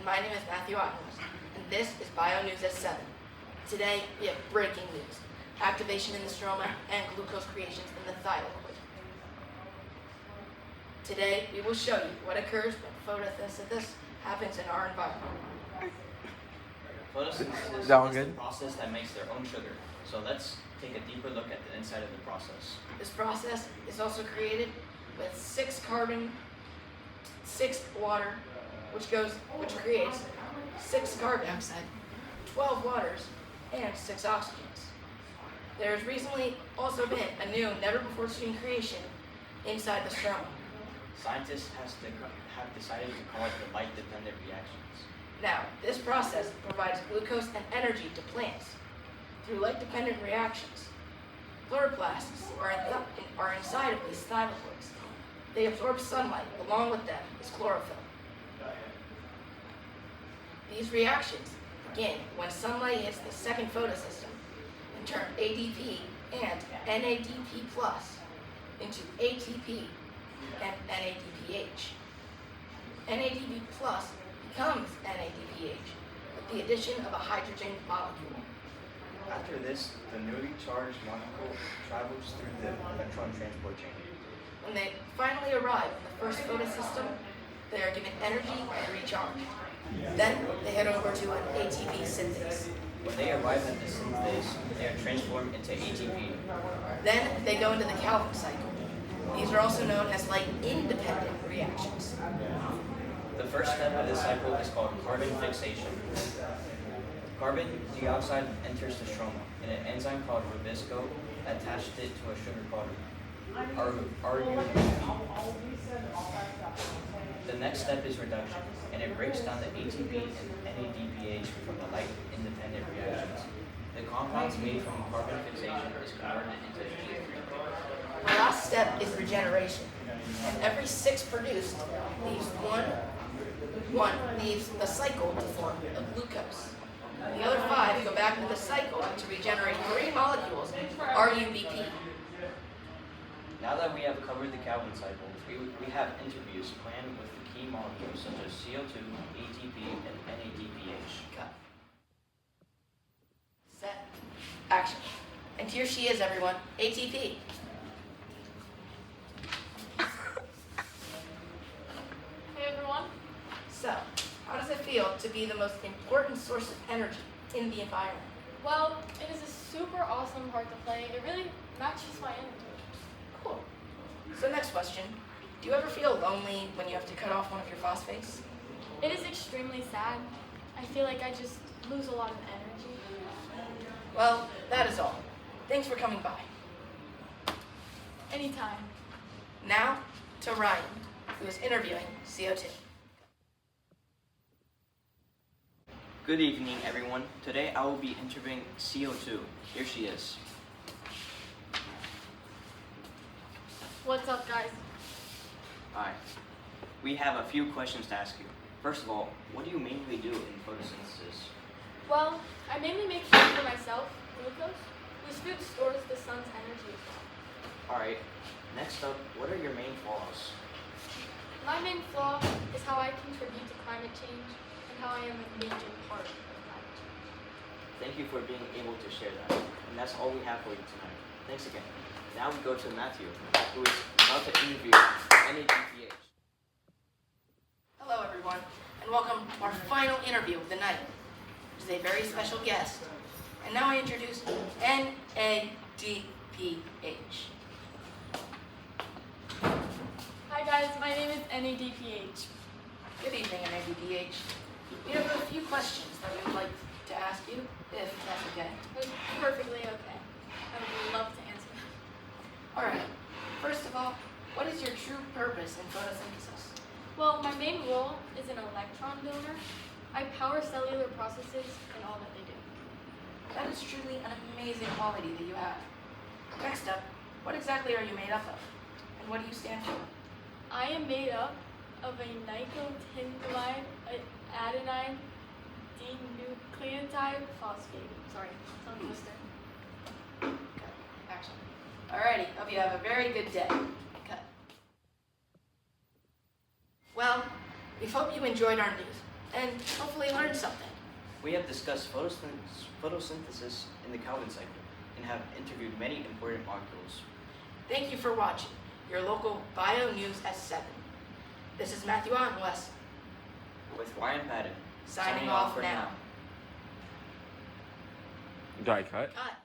and my name is Matthew Ottenhurst, and this is BioNews at 7. Today, we have breaking news: activation in the stroma and glucose creations in the thyroid. Today, we will show you what occurs when photosynthesis happens in our environment. Photosynthesis is That one the good? process that makes their own sugar. So let's take a deeper look at the inside of the process. This process is also created with 6 carbon, 6 water, which creates 6 carbon dioxide, 12 waters, and 6 oxygens. There has recently also been a new, never-before-seen creation inside the stroma. Scientists have decided to call it the light-dependent reactions. Now, this process provides glucose and energy to plants through light-dependent reactions. Chloroplasts are inside of these thylakoids. They absorb sunlight. Along with them is chlorophyll. These reactions begin when sunlight hits the second photosystem and turn ADP and NADP plus into ATP and NADPH. NADP plus becomes NADPH with the addition of a hydrogen molecule. After this, the newly charged molecule travels through the electron transport chain. When they finally arrive in the first photosystem, they are given energy and recharge. Then they head over to an ATP synthase. When they arrive at the synthase, they are transformed into ATP. Then they go into the Calvin cycle. These are also known as light-independent reactions. The first step of this cycle is called carbon fixation. Carbon dioxide enters the stroma, and an enzyme called ribisco attached it to a sugar called RUBP. The next step is reduction, and it breaks down the ATP and NADPH from the light-independent reactions. The compounds made from carbon fixation is converted into E3. The last step is regeneration, and every 6 produced leaves one leaves the cycle to form a glucose. The other 5 go back into the cycle to regenerate 3 molecules, RUBP. Now that we have covered the Calvin cycle, we have interviews planned with the key molecules such as CO2, ATP, and NADPH. Cut. Set. Action. And here she is, everyone, ATP. Hey everyone. So, how does it feel to be the most important source of energy in the environment? Well, it is a super awesome part to play. It really matches my energy. Cool. So next question. Do you ever feel lonely when you have to cut off one of your phosphates? It is extremely sad. I feel like I just lose a lot of energy. Well, that is all. Thanks for coming by. Anytime. Now to Ryan, who is interviewing CO2. Good evening, everyone. Today I will be interviewing CO2. Here she is. What's up, guys? Hi. We have a few questions to ask you. First of all, what do you mainly do in photosynthesis? Well, I mainly make food for myself, glucose, whose food stores the sun's energy as well. Alright, next up, what are your main flaws? My main flaw is how I contribute to climate change and how I am a major part of climate change. Thank you for being able to share that. And that's all we have for you tonight. Thanks again. Now we go to Matthew, who is about to interview NADPH. Hello, everyone, and welcome to our final interview of the night, which is a very special guest. And now I introduce NADPH. Hi guys, my name is NADPH. Good evening, NADPH. We have a few questions that we would like to ask you, if that's okay. It's perfectly okay. I would love to answer. All right. First of all, what is your true purpose in photosynthesis? Well, my main role is an electron donor. I power cellular processes and all that they do. That is truly an amazing quality that you have. Next up, what exactly are you made up of? And what do you stand for? I am made up of a nicotinamide adenine dinucleotide phosphate. Sorry, tongue twister. Okay, action. Alrighty, hope you have a very good day. Cut. Well, we hope you enjoyed our news, and hopefully learn something. We have discussed photosynthesis in the Calvin cycle and have interviewed many important molecules. Thank you for watching your local Bio News S7. This is Matthew on West, With Ryan Patton, signing off for now. Die cut. Cut.